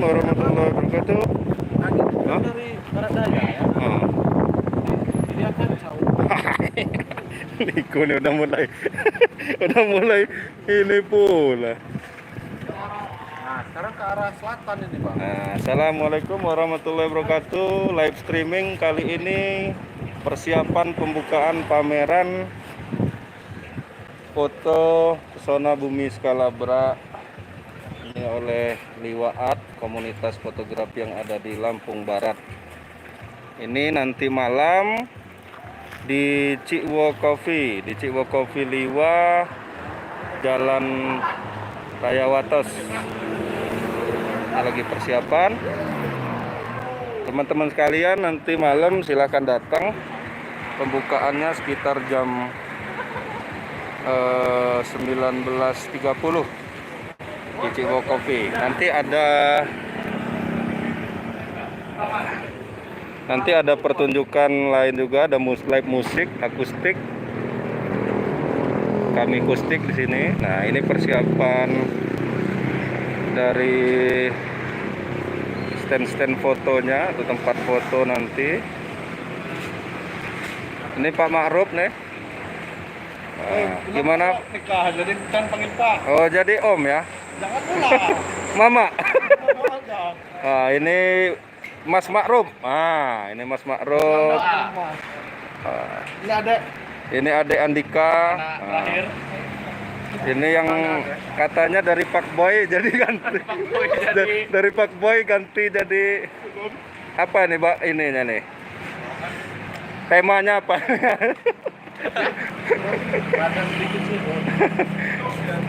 Warahmatullahi wabarakatuh. Hah? Dari barat daya ya. Ah. Dia kacau. Niko nih udah mulai, udah mulai ini pula. Nah, sekarang ke arah selatan ini, Bang. Nah, assalamualaikum warahmatullahi wabarakatuh. Live streaming kali ini persiapan pembukaan pameran foto pesona bumi Skalabra ini oleh Liwa Art, komunitas fotografi yang ada di Lampung Barat. Ini nanti malam di Cikwo Coffee, Liwa, Jalan Raya Wates. Ini lagi persiapan. Teman-teman sekalian, nanti malam silahkan datang. Pembukaannya sekitar jam 19.30 di Cikwo Coffee. Nanti ada pertunjukan lain juga, ada live musik akustik. Kami akustik di sini. Nah, ini persiapan dari stand-stand fotonya atau tempat foto nanti. Ini Pak Ma'ruf nih. Nah, gimana? Nikah, jadi kan panggil Pak. Oh, jadi Om ya? Jangan pula. Mama. Jangan. Nah, ini Mas Ma'ruf. Ah, ini Mas Ma'ruf. Ini ada Ini Adek Andika. anak Ah, terakhir. ini yang katanya dari Pak Boy jadi ganti. Dari Pak Boy ganti jadi apa nih, Pak? Ininya nih. Temanya apa? Ada sedikit sih.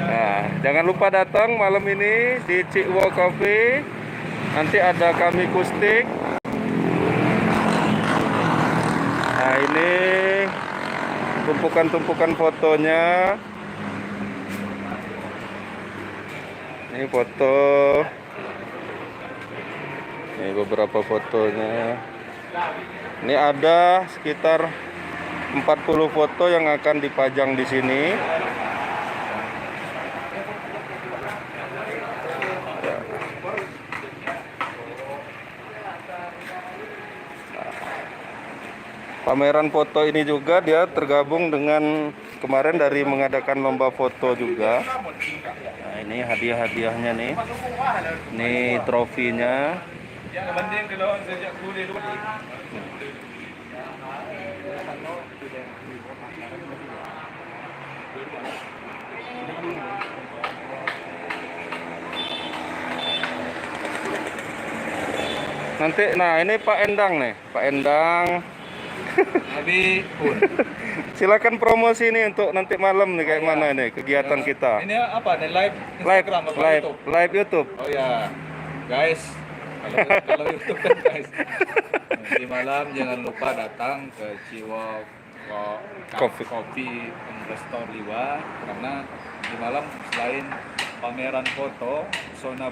Nah, jangan lupa datang malam ini di Cikwo Coffee. Nanti ada kami akustik. Nah, ini tumpukan-tumpukan fotonya. Ini foto. Ini beberapa fotonya. Ini ada sekitar 40 foto yang akan dipajang di sini. Pameran foto ini juga dia tergabung dengan kemarin dari mengadakan lomba foto juga. Nah, ini hadiah-hadiahnya nih. Ini trofinya. Nanti, nah ini Pak Endang nih, Pak Endang. Habis pun. Silakan promosi nih untuk nanti malam nih kayak mana nih kegiatan kita. Ini apa nih, live Live, Instagram atau live, YouTube? live YouTube. Oh ya, guys, kalau YouTube kan guys, nanti malam jangan lupa datang ke Cikwo Coffee. Coffee Store Liwa, karena di malam selain pameran foto, pesona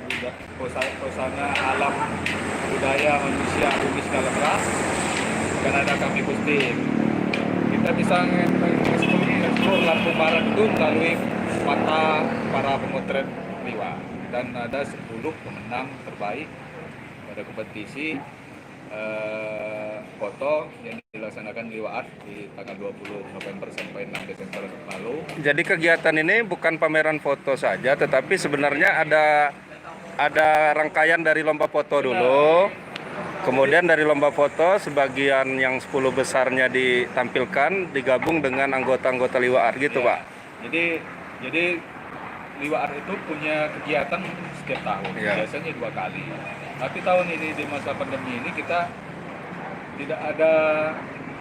alam budaya manusia bumi Skalabra, kan ada kami kustik. Kita bisa mengeksplor Lampung Barat itu melalui mata para pemotret Liwa, dan ada 10 pemenang terbaik pada kompetisi foto yang dilaksanakan Liwa Art di tanggal 20 November sampai 6 Desember lalu. Jadi kegiatan ini bukan pameran foto saja, tetapi sebenarnya ada rangkaian dari lomba foto dulu. Kemudian dari lomba foto sebagian yang 10 besarnya ditampilkan digabung dengan anggota-anggota Liwa Art gitu, Pak. Jadi Liwa Art itu punya kegiatan setiap tahun, Iya. biasanya 2 kali. Tapi tahun ini di masa pandemi ini kita tidak ada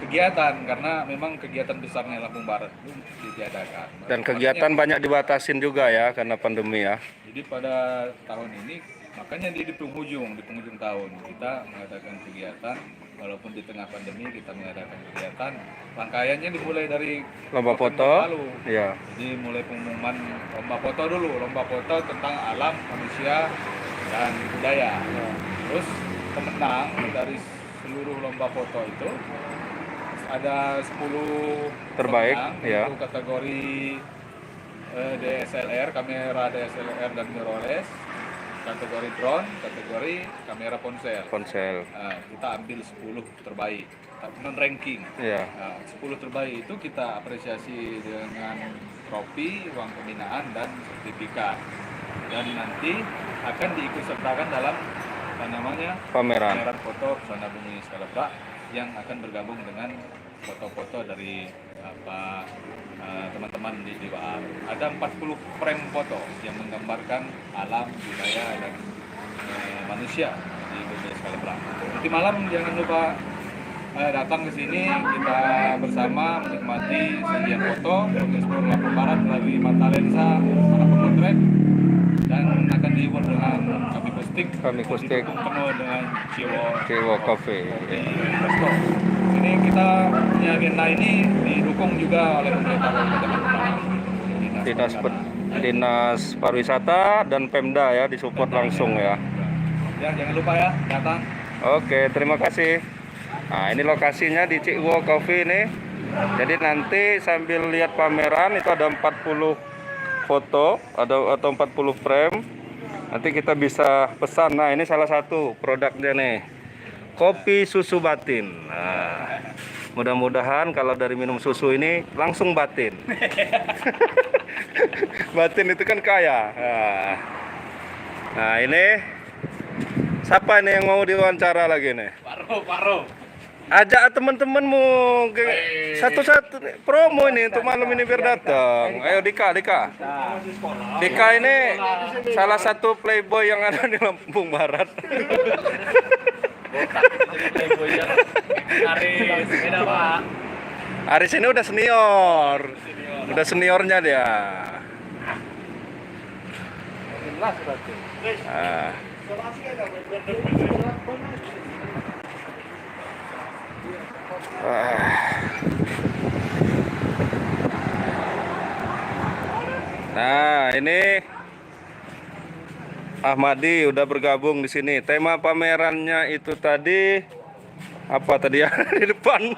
kegiatan karena memang kegiatan besarnya Lampung Barat itu ditiadakan. Dan kegiatan banyak dibatasin juga ya karena pandemi ya. Jadi pada tahun ini makanya di penghujung tahun kita mengadakan kegiatan, walaupun di tengah pandemi kita mengadakan kegiatan. Rangkaiannya dimulai dari Lomba November foto. lalu. Iya. Jadi mulai pengumuman lomba foto dulu, lomba foto tentang alam, manusia, dan budaya. Terus pemenang dari seluruh lomba foto itu ada 10 Terbaik, pemenang ya. untuk kategori DSLR, kamera DSLR dan mirrorless. kategori drone, kategori kamera ponsel. Ponsel. Kita ambil 10 terbaik, non ranking. Iya. 10 terbaik itu kita apresiasi dengan trofi, uang pembinaan dan sertifikat. Dan nanti akan diikutsertakan dalam Pameran. pameran foto Pesona Bumi Skalabra yang akan bergabung dengan foto-foto dari teman-teman di DWA. Ada 40 frame foto yang menggambarkan alam, budaya dan manusia di Bumi Skalabra. Nanti malam jangan lupa datang ke sini, kita bersama menikmati sajian foto, mengeksplor lampu barat melalui mata lensa para pemotret, dan akan dihibur dengan kami kustik penuh dengan Ciwo Cafe. Resto. Ini kita punya agenda ini didukung juga oleh pemerintah Kabupaten Bandung, Dinas Pariwisata dan Pemda ya, disupport langsung ya. Ya, jangan lupa ya datang. Oke, terima kasih. Nah, ini lokasinya di Ciwo Cafe nih. Jadi nanti sambil lihat pameran itu ada 40 foto, atau 40 frame. Nanti kita bisa pesan. Nah, ini salah satu produknya nih. Kopi susu batin. Nah, mudah-mudahan kalau dari minum susu ini langsung batin. Batin itu kan kaya. Nah, ini siapa nih yang mau diwawancara lagi nih? Paro. Ajak teman-temanmu satu-satu promo ini untuk malam ini biar datang. Ayo Dika. Dika ini salah satu playboy yang ada di Lampung Barat. Aris ini udah senior. Udah seniornya dia. Nah, ini Ahmadi udah bergabung di sini. Tema pamerannya itu tadi apa tadi ya? Di depan.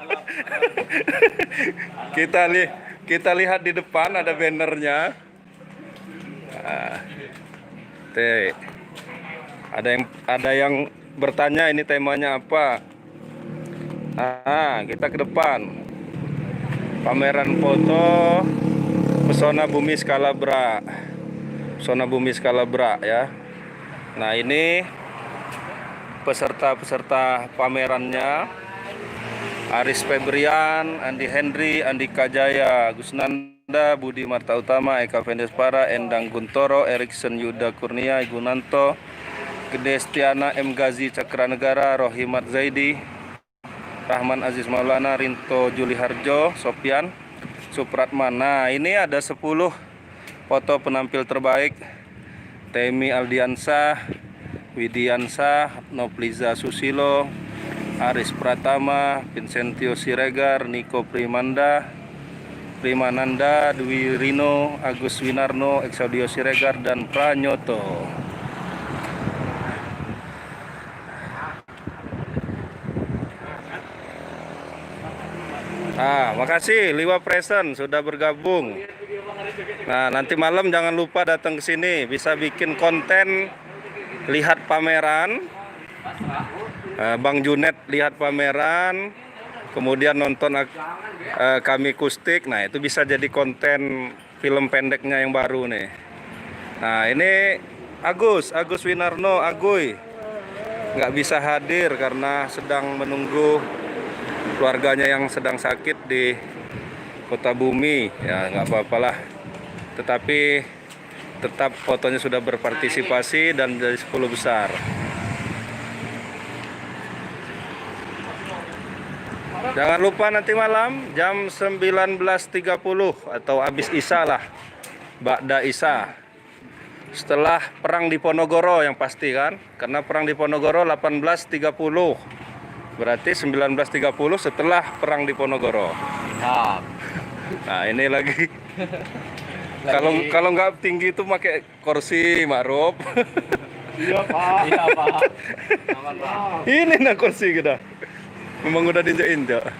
Kita lihat di depan ada bannernya. Ada yang bertanya ini temanya apa? Kita ke depan. Pameran foto Pesona Bumi Skalabra. Pesona Bumi Skalabra ya. Nah, ini peserta pamerannya: Aris Febrian, Andi Henry, Andika Jaya, Gusnanda, Budi Marta Utama, Eka Vendespara, Endang Guntoro, Erikson Yuda Kurnia, Gunanto, Gede Stiana, M. Gazi Cakranegara, Rohimat Zaidi, Rahman Aziz Maulana, Rinto Juliharjo, Sopian Supratman. Nah, ini ada 10 foto penampil terbaik: Temi Aldiansah, Widiansah, Nopliza Susilo, Aris Pratama, Vincentio Siregar, Niko Primananda, Dwi Rino, Agus Winarno, Exaudio Siregar, dan Pranyoto. Makasih Liwa Present sudah bergabung. Nah, nanti malam jangan lupa datang ke sini, bisa bikin konten lihat pameran. Bang Junet lihat pameran, kemudian nonton kami kustik. Nah, itu bisa jadi konten film pendeknya yang baru nih. Nah, ini Agus Winarno, Aguy nggak bisa hadir karena sedang menunggu keluarganya yang sedang sakit di Kota Bumi. Ya, nggak apa-apalah. Tetapi tetap fotonya sudah berpartisipasi dan dari 10 besar. Jangan lupa nanti malam jam 19.30 atau habis Isya lah, Ba'da Isya. Setelah perang di Ponorogo yang pasti kan, karena perang di Ponorogo 1830. Berarti 1930 setelah perang di Ponorogo. Nah, ini lagi. Kalau nggak tinggi itu pakai kursi Ma'ruf. Iya Pak. Ini nah kursi kita. Memang udah diinjak-injak.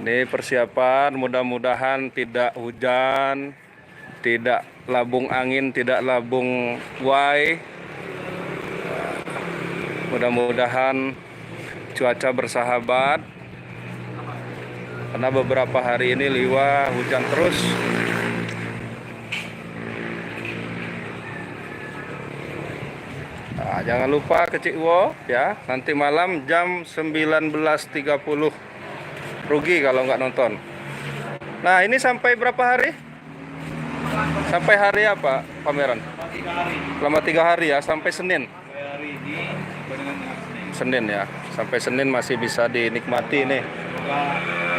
Ini persiapan, mudah-mudahan tidak hujan. tidak labung angin, tidak labung Y. Mudah-mudahan cuaca bersahabat, karena beberapa hari ini Liwa hujan terus. Nah, jangan lupa ke Cikwo ya, nanti malam jam 19.30. Rugi kalau nggak nonton. Nah, ini sampai berapa hari? Sampai hari apa pameran? 3 hari. Selama 3 hari ya, sampai Senin. Sampai hari ini barengan dengan Senin. Senin ya, sampai Senin masih bisa dinikmati nih. Semoga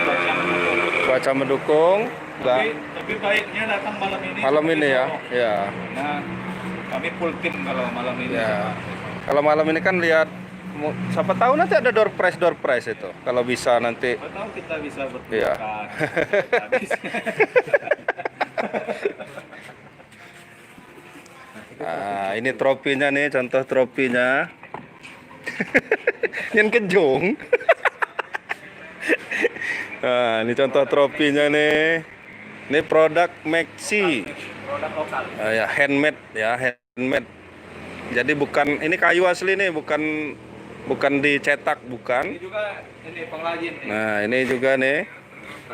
cuaca mendukung. Cuaca mendukung. Nggak, Tapi baiknya datang malam ini. malam ini ya, ya. Nah, kami full tim kalau malam ini. Ya. Kalau malam ini kan lihat, siapa tahu nanti ada door prize itu. Kalau bisa nanti. Siapa tahu kita bisa Iya. bertukar. Habis. Nah, ini tropinya nih, contoh tropinya. Yang kejung. Nah, ini contoh tropinya nih. Ini produk Maxi. Produk lokal. Ya, handmade ya, handmade. Jadi bukan, ini kayu asli nih, bukan dicetak, bukan. Ini juga ini pengrajin. Nah, ini juga nih.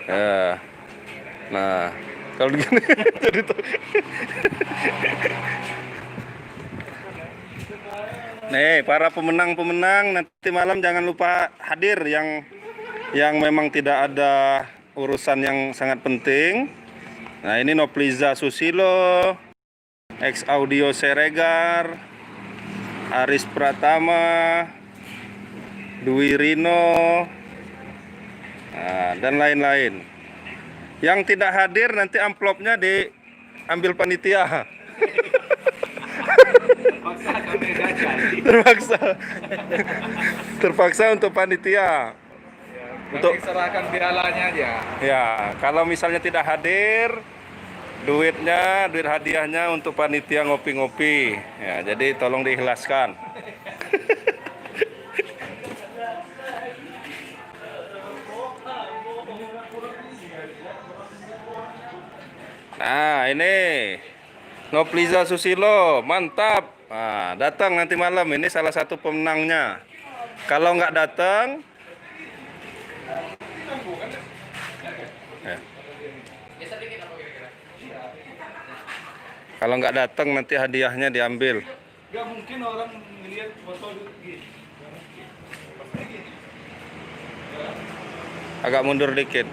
Ya. Nah, kalau begini jadi nih, para pemenang-pemenang nanti malam jangan lupa hadir yang memang tidak ada urusan yang sangat penting. Nah, ini Nopliza Susilo, X Audio Seregar, Aris Pratama, Dwi Rino, nah, dan lain-lain. Yang tidak hadir nanti amplopnya diambil panitia. Paksa kami gagal. Terpaksa untuk panitia. Kami serahkan pialanya aja. Ya, kalau misalnya tidak hadir, duit hadiahnya untuk panitia ngopi-ngopi. Ya, jadi tolong diikhlaskan. Nah, ini Nopliza Susilo, mantap. Nah, datang nanti malam, ini salah satu pemenangnya. Kalau nggak datang, ya. Kalau nggak datang nanti hadiahnya diambil. Gak mungkin orang melihat foto gitu. Agak mundur dikit.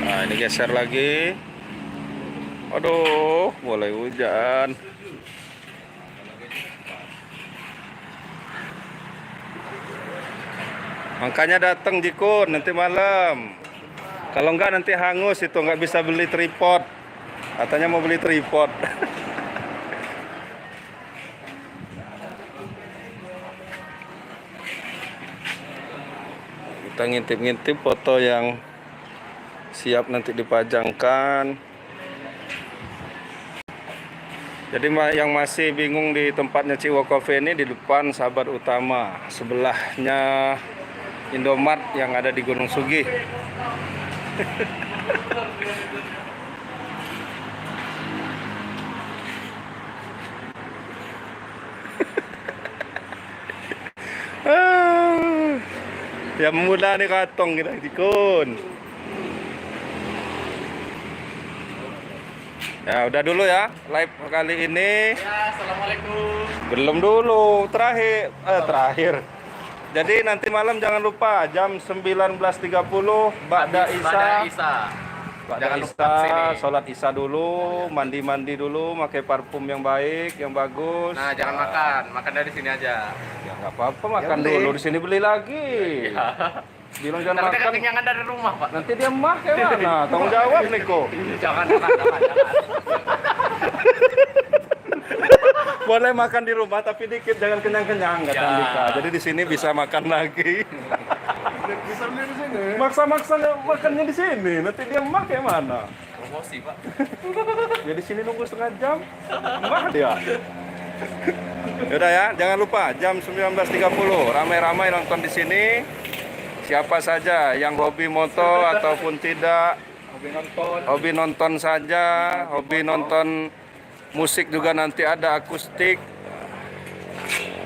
Nah, ini geser lagi. Aduh, mulai hujan. Makanya datang Jikun nanti malam. Kalau enggak nanti hangus itu, nggak bisa beli tripod. Katanya mau beli tripod. Kita ngintip-ngintip foto yang siap nanti dipajangkan. Jadi yang masih bingung di tempatnya Cikwo Coffee ini di depan Sahabat Utama, sebelahnya Indomaret yang ada di Gunung Sugih. Ya mudah nih katong kita Jikun. Ya udah dulu ya live kali ini. Ya, assalamualaikum. Belum dulu, terakhir. Jadi nanti malam jangan lupa jam 19.30 Ba'da Isya. Jangan lupa Isya, sini. sholat Isya dulu, mandi-mandi dulu, pakai parfum yang baik, yang bagus. Nah, jangan makan dari sini aja. Ya nggak apa-apa, makan beli. dulu di sini beli lagi. Bilang jangan Nanti makan. kekenyangan dari rumah, Pak. Nanti dia mah kayak mana? Tanggung jawab nih kok. Jangan. Boleh makan di rumah tapi dikit, jangan kenyang-kenyang kata Ya. Andika. Jadi di sini bisa makan lagi. Bisa beli di sini. Maksa-maksa makannya di sini, nanti dia mah kayak mana? Promosi, Pak. Ya di sini nunggu setengah jam, mah dia. Yaudah ya, jangan lupa jam 19.30 ramai-ramai nonton di sini. siapa saja yang hobi moto ataupun tidak, hobi nonton saja, hobi nonton musik juga nanti ada akustik.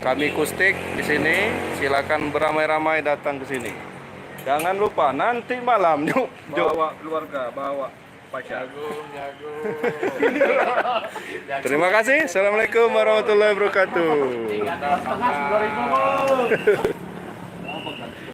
Kami akustik di sini, silakan beramai-ramai datang ke sini. Jangan lupa nanti malam yuk, Bawa keluarga, bawa pacar. Terima kasih. Assalamualaikum warahmatullahi wabarakatuh. 3,5 2000.